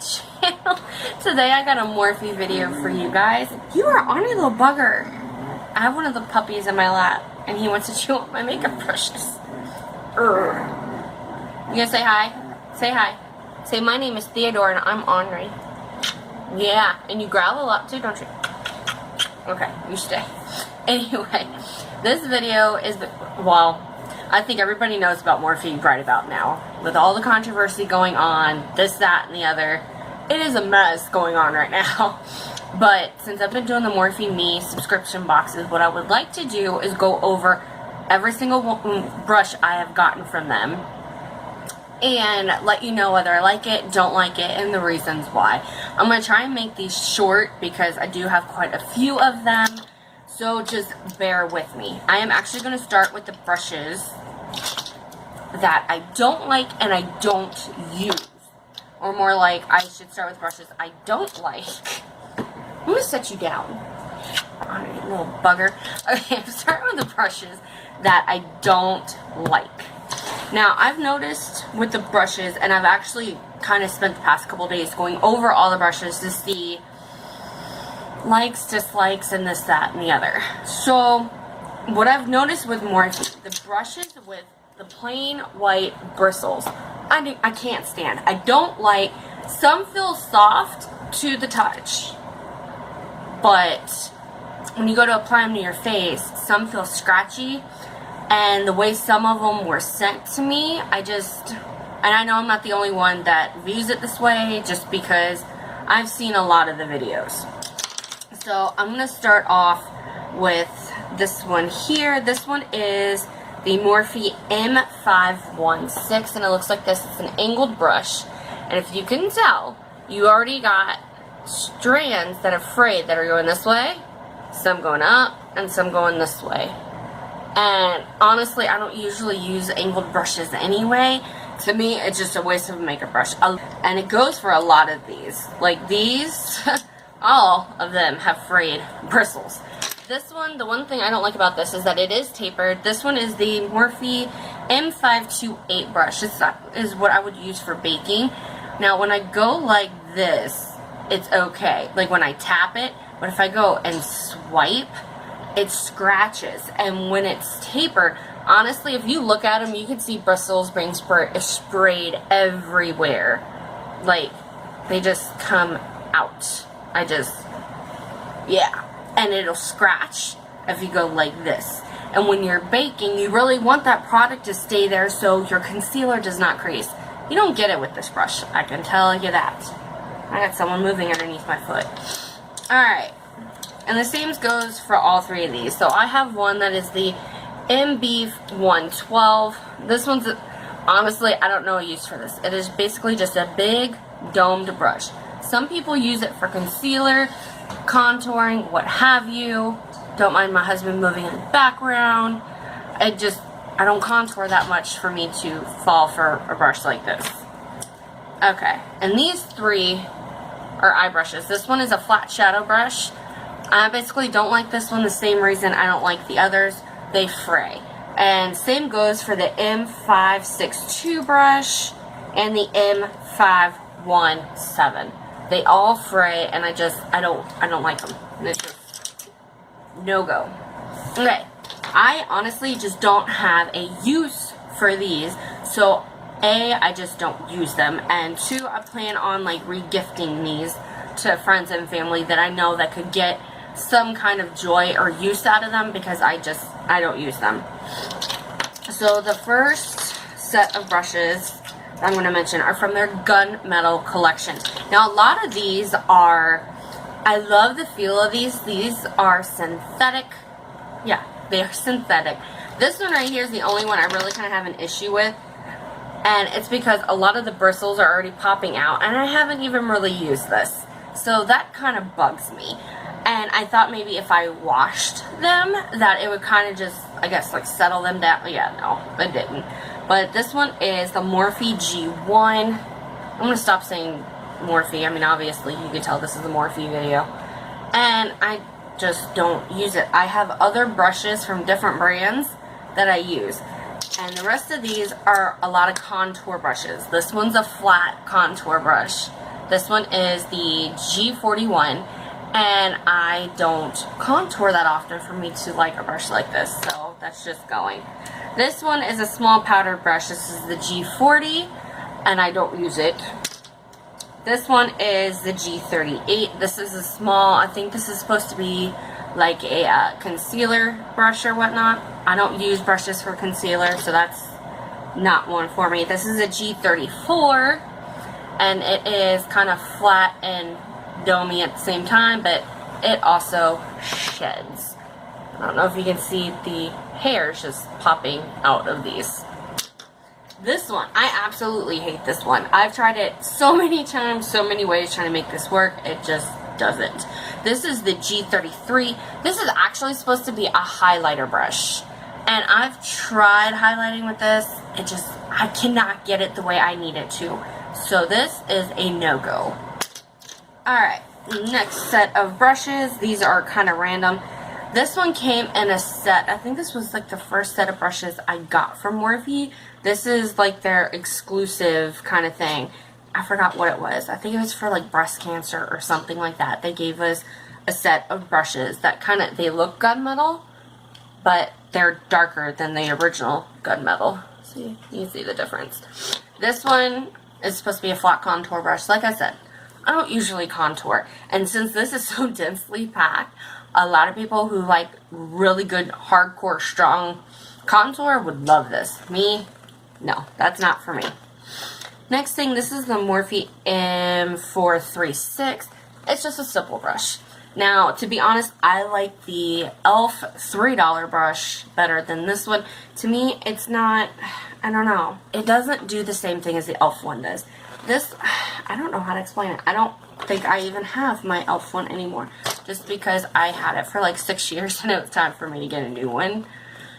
channel. Today I got a Morphe video for you guys. You are on a little bugger. I have one of the puppies in my lap and he wants to chew on my makeup brushes. You gonna say hi? Say hi. Say my name is Theodore and I'm Henri. Yeah, and you growl a lot too, don't you? Okay, you stay. Anyway, this video is, well, I think everybody knows about Morphe right about now. With all the controversy going on, this, that, and the other, it is a mess going on right now. But since I've been doing the Morphe Me subscription boxes, what I would like to do is go over every single brush I have gotten from them and let you know whether I like it, don't like it, and the reasons why. I'm going to try and make these short because I do have quite a few of them, so just bear with me. I am actually going to start with the brushes that I don't like and I don't use. Or more like, I should start with brushes I don't like. I'm going to set you down. Alright, little bugger. Okay, I'm starting with the brushes that I don't like. Now, I've noticed with the brushes, and I've actually kind of spent the past couple days going over all the brushes to see likes, dislikes, and this, that, and the other. So, what I've noticed with Morphe, the brushes with the plain white bristles, I can't stand. I don't like, some feel soft to the touch, but when you go to apply them to your face, some feel scratchy. And the way some of them were sent to me, and I know I'm not the only one that views it this way, just because I've seen a lot of the videos. So I'm going to start off with this one here. This one is the Morphe M516, and it looks like this. It's an angled brush, and if you can tell, you already got strands that are frayed that are going this way, some going up, and some going this way. And honestly, I don't usually use angled brushes anyway. To me, it's just a waste of a makeup brush. And it goes for a lot of these. Like these, all of them have frayed bristles. This one, the one thing I don't like about this is that it is tapered. This one is the Morphe M528 brush. This is what I would use for baking. Now, when I go like this, it's okay. Like when I tap it. But if I go and swipe, it scratches. And when it's tapered, honestly, if you look at them, you can see bristles being sprayed everywhere. Like, they just come out. Yeah. And it'll scratch if you go like this. And when you're baking, you really want that product to stay there so your concealer does not crease. You don't get it with this brush, I can tell you that. I got someone moving underneath my foot. Alright. And the same goes for all three of these. So I have one that is the MB112. This one's, honestly, I don't know a use for this. It is basically just a big domed brush. Some people use it for concealer, contouring, what have you. Don't mind my husband moving in the background. I don't contour that much for me to fall for a brush like this. Okay, and these three are eye brushes. This one is a flat shadow brush. I basically don't like this one the same reason I don't like the others. They fray. And same goes for the M562 brush and the M517. They all fray, and I don't like them. And it's just no-go. Okay, I honestly just don't have a use for these. So A, I just don't use them, and two, I plan on like re-gifting these to friends and family that I know that could get some kind of joy or use out of them, because I don't use them. So the first set of brushes that I'm going to mention are from their Gunmetal collection. Now, a lot of these are, I love the feel of these. These are synthetic. Yeah, they are synthetic. This one right here is the only one I really kind of have an issue with, and it's because a lot of the bristles are already popping out, and I haven't even really used this. So that kind of bugs me. And I thought maybe if I washed them, that it would kind of just, I guess, like settle them down. Yeah, no, it didn't. But this one is the Morphe G1. I'm going to stop saying Morphe. I mean, obviously, you can tell this is a Morphe video. And I just don't use it. I have other brushes from different brands that I use. And the rest of these are a lot of contour brushes. This one's a flat contour brush. This one is the G41, and I don't contour that often for me to like a brush like this, so that's just going. This one is a small powder brush. This is the G40, and I don't use it. This one is the G38. This is a small, I think this is supposed to be like a concealer brush or whatnot. I don't use brushes for concealer, so that's not one for me. This is a G34, and it is kind of flat and domey at the same time, but it also sheds. I don't know if you can see the hairs just popping out of these. This one, I absolutely hate this one. I've tried it so many times, so many ways trying to make this work. It just doesn't. This is the G33. This is actually supposed to be a highlighter brush. And I've tried highlighting with this. It just, I cannot get it the way I need it to. So this is a no-go. Alright, next set of brushes. These are kind of random. This one came in a set. I think this was like the first set of brushes I got from Morphe. This is like their exclusive kind of thing. I forgot what it was. I think it was for like breast cancer or something like that. They gave us a set of brushes that kind of, they look gunmetal, but they're darker than the original gunmetal. See, you see the difference. This one is supposed to be a flat contour brush. Like I said, I don't usually contour. And since this is so densely packed, a lot of people who like really good, hardcore, strong contour would love this. Me, no, that's not for me. Next thing, this is the Morphe M436. It's just a simple brush. Now, to be honest, I like the e.l.f. $3 brush better than this one. To me, it's not, I don't know. It doesn't do the same thing as the e.l.f. one does. This, I don't know how to explain it. I don't think I even have my e.l.f. one anymore. Just because I had it for like 6 years and it was time for me to get a new one.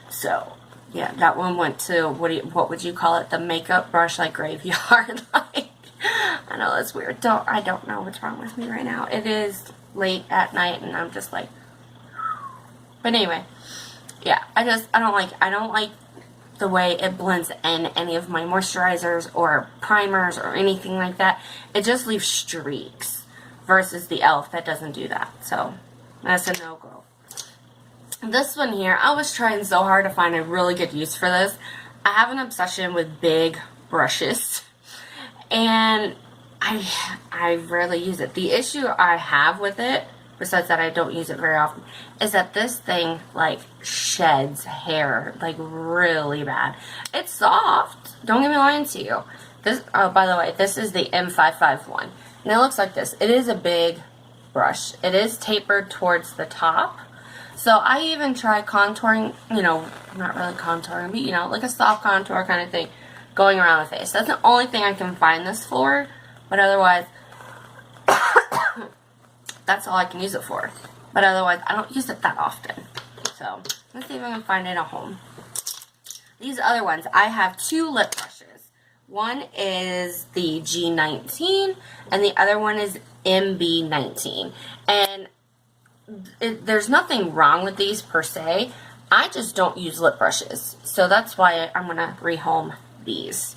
So, yeah, that one went to, what would you call it? The makeup brush, like graveyard. Like, I know that's weird. I don't know what's wrong with me right now. It is late at night and I'm just like, but anyway, yeah, I don't like the way it blends in any of my moisturizers or primers or anything like that. It just leaves streaks versus the e.l.f. that doesn't do that. So that's a no-go. This one here, I was trying so hard to find a really good use for this. I have an obsession with big brushes, and I rarely use it. The issue I have with it, besides that I don't use it very often, is that this thing like sheds hair like really bad. It's soft, don't get me lying to you. This, oh, by the way, this is the M551, and it looks like this. It is a big brush. It is tapered towards the top. So I even try contouring, you know, not really contouring, but you know, like a soft contour kind of thing, going around the face. That's the only thing I can find this for, but otherwise, that's all I can use it for. But otherwise, I don't use it that often. So, let's see if I can find it at home. These other ones, I have two lip brushes. One is the G19, and the other one is MB19. And there's nothing wrong with these per se. I just don't use lip brushes. So that's why I'm going to rehome these.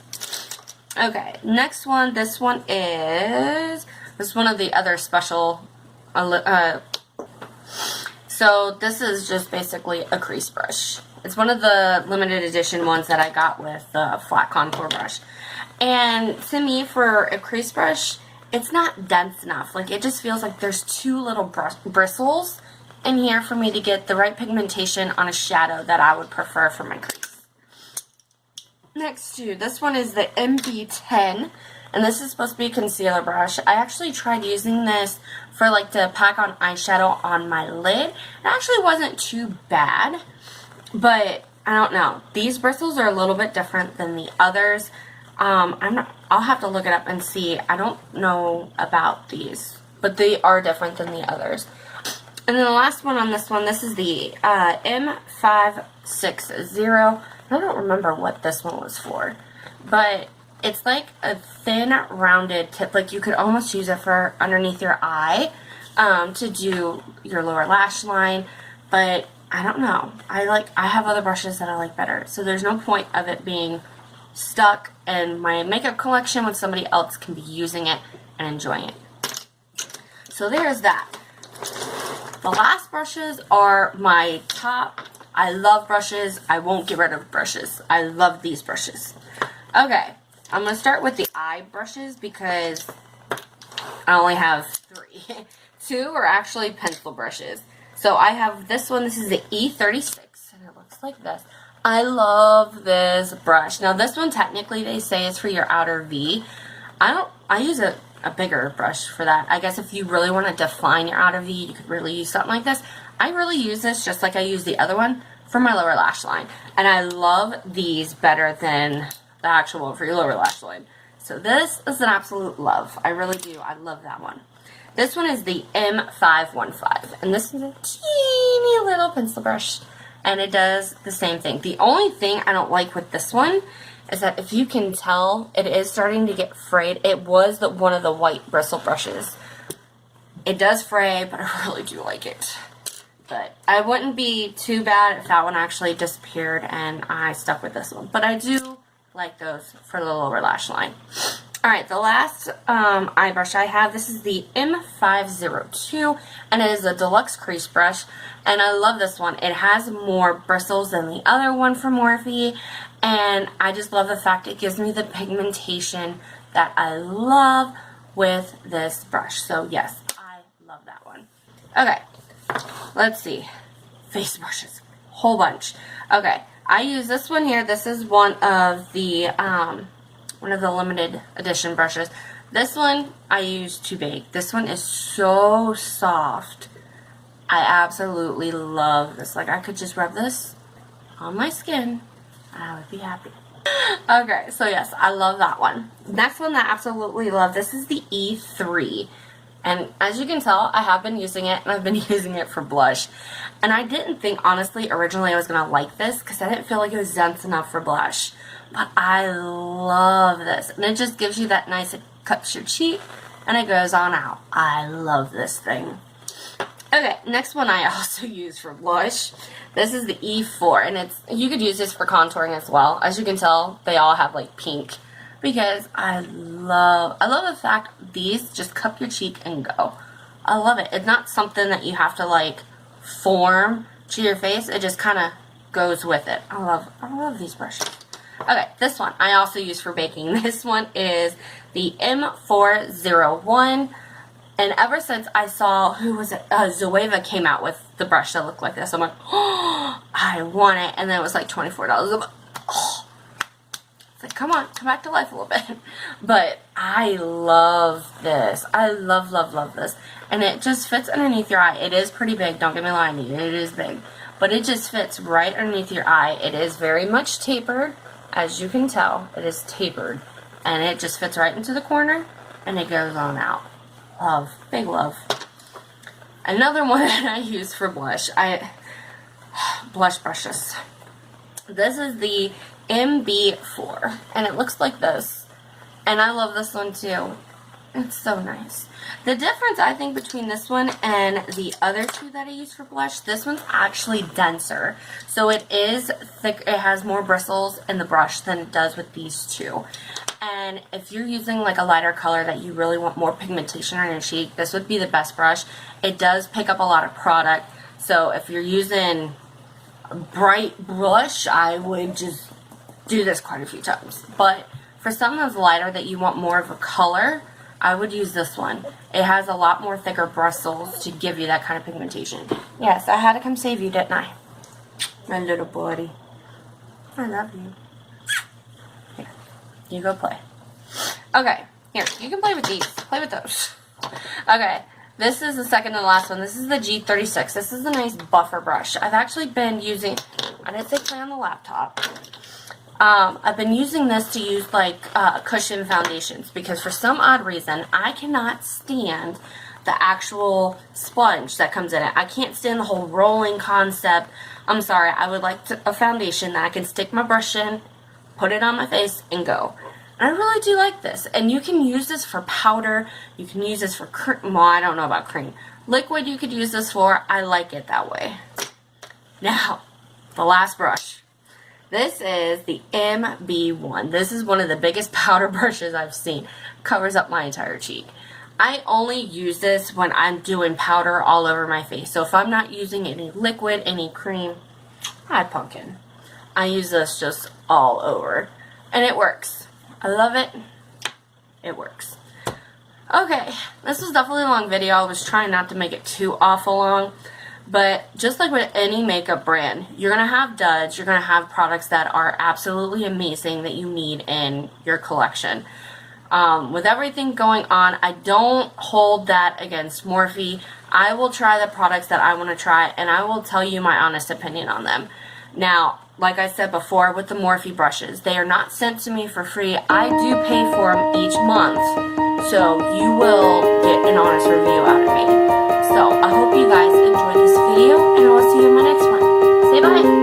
Okay, next one. This one is one of the other special. So this is just basically a crease brush. It's one of the limited edition ones that I got with the flat contour brush. And to me, for a crease brush, it's not dense enough. Like, it just feels like there's too little bristles in here for me to get the right pigmentation on a shadow that I would prefer for my crease. Next to this one is the MB10, and this is supposed to be a concealer brush. I actually tried using this for like to pack on eyeshadow on my lid. It actually wasn't too bad, but I don't know. These bristles are a little bit different than the others. I'll have to look it up and see. I don't know about these, but they are different than the others. And then the last one on this one, this is the M560. I don't remember what this one was for, but it's like a thin, rounded tip. Like, you could almost use it for underneath your eye to do your lower lash line, but I don't know. I have other brushes that I like better, so there's no point of it being stuck in my makeup collection when somebody else can be using it and enjoying it. So there's that. The last brushes are my top. I love brushes. I won't get rid of brushes. I love these brushes. Okay, I'm going to start with the eye brushes because I only have 3. 2 are actually pencil brushes. So I have this one. This is the E36, and it looks like this. I love this brush. Now this one technically they say is for your outer V. I use a bigger brush for that. I guess if you really want to define your outer V, you could really use something like this. I really use this just like I use the other one for my lower lash line. And I love these better than the actual one for your lower lash line. So this is an absolute love. I really do. I love that one. This one is the M515. And this is a teeny little pencil brush. And it does the same thing. The only thing I don't like with this one is that if you can tell, it is starting to get frayed. It was one of the white bristle brushes. It does fray, but I really do like it. But I wouldn't be too bad if that one actually disappeared and I stuck with this one. But I do like those for the lower lash line. Alright, the last eye brush I have, this is the M502, and it is a deluxe crease brush, and I love this one. It has more bristles than the other one from Morphe, and I just love the fact it gives me the pigmentation that I love with this brush. So yes, I love that one. Okay, let's see. Face brushes, whole bunch. Okay, I use this one here. This is one of the limited edition brushes. This one I use too big. This one is so soft. I absolutely love this. Like, I could just rub this on my skin and I would be happy. Okay, so yes, I love that one. Next one that I absolutely love, this is the E3. And as you can tell, I have been using it, and I've been using it for blush. And I didn't think, honestly, originally I was going to like this because I didn't feel like it was dense enough for blush. But I love this. And it just gives you that nice, it cups your cheek, and it goes on out. I love this thing. Okay, next one I also use for blush. This is the E4, and you could use this for contouring as well. As you can tell, they all have like pink. Because I love the fact these just cup your cheek and go. I love it. It's not something that you have to like form to your face. It just kind of goes with it. I love these brushes. Okay, this one I also use for baking. This one is the M401. And ever since I saw, who was it? Zoeva came out with the brush that looked like this. I'm like, oh, I want it. And then it was like $24. I'm like, oh. It's like, come on, come back to life a little bit. But I love this. I love, love, love this. And it just fits underneath your eye. It is pretty big. Don't get me lying to you. It is big. But it just fits right underneath your eye. It is very much tapered. As you can tell, it is tapered. And it just fits right into the corner. And it goes on out. Love. Big love. Another one that I use for blush. Blush brushes. This is the MB4, and it looks like this, and I love this one too. It's so nice. The difference I think between this one and the other two that I use for blush, this one's actually denser, so it is thick. It has more bristles in the brush than it does with these two. And if you're using like a lighter color that you really want more pigmentation on your cheek, this would be the best brush. It does pick up a lot of product, so if you're using a bright blush, I would just do this quite a few times. But for something that's lighter that you want more of a color, I would use this one. It has a lot more thicker bristles to give you that kind of pigmentation. Yes, I had to come save you, didn't I? My little buddy. I love you. Here, you go play. Okay, here, you can play with these. Play with those. Okay, this is the second and last one. This is the G36. This is a nice buffer brush. I've actually been using, I didn't say play on the laptop. I've been using this to use like cushion foundations because for some odd reason I cannot stand the actual sponge that comes in it. I can't stand the whole rolling concept. I'm sorry, I would like a foundation that I can stick my brush in, put it on my face, and go. And I really do like this. And you can use this for powder. You can use this for cream. Well, I don't know about cream. Liquid you could use this for. I like it that way. Now, the last brush. This is the MB1. This is one of the biggest powder brushes I've seen. Covers up my entire cheek. I only use this when I'm doing powder all over my face. So if I'm not using any liquid, any cream, I had pumpkin. I use this just all over. And it works. I love it. It works. Okay, this was definitely a long video. I was trying not to make it too awful long. But just like with any makeup brand, you're going to have duds. You're going to have products that are absolutely amazing that you need in your collection. With everything going on, I don't hold that against Morphe. I will try the products that I want to try, and I will tell you my honest opinion on them. Now, like I said before, with the Morphe brushes, they are not sent to me for free. I do pay for them each month, so you will get an honest review out of me. So, I hope you guys enjoyed this video, and I will see you in my next one. Say bye!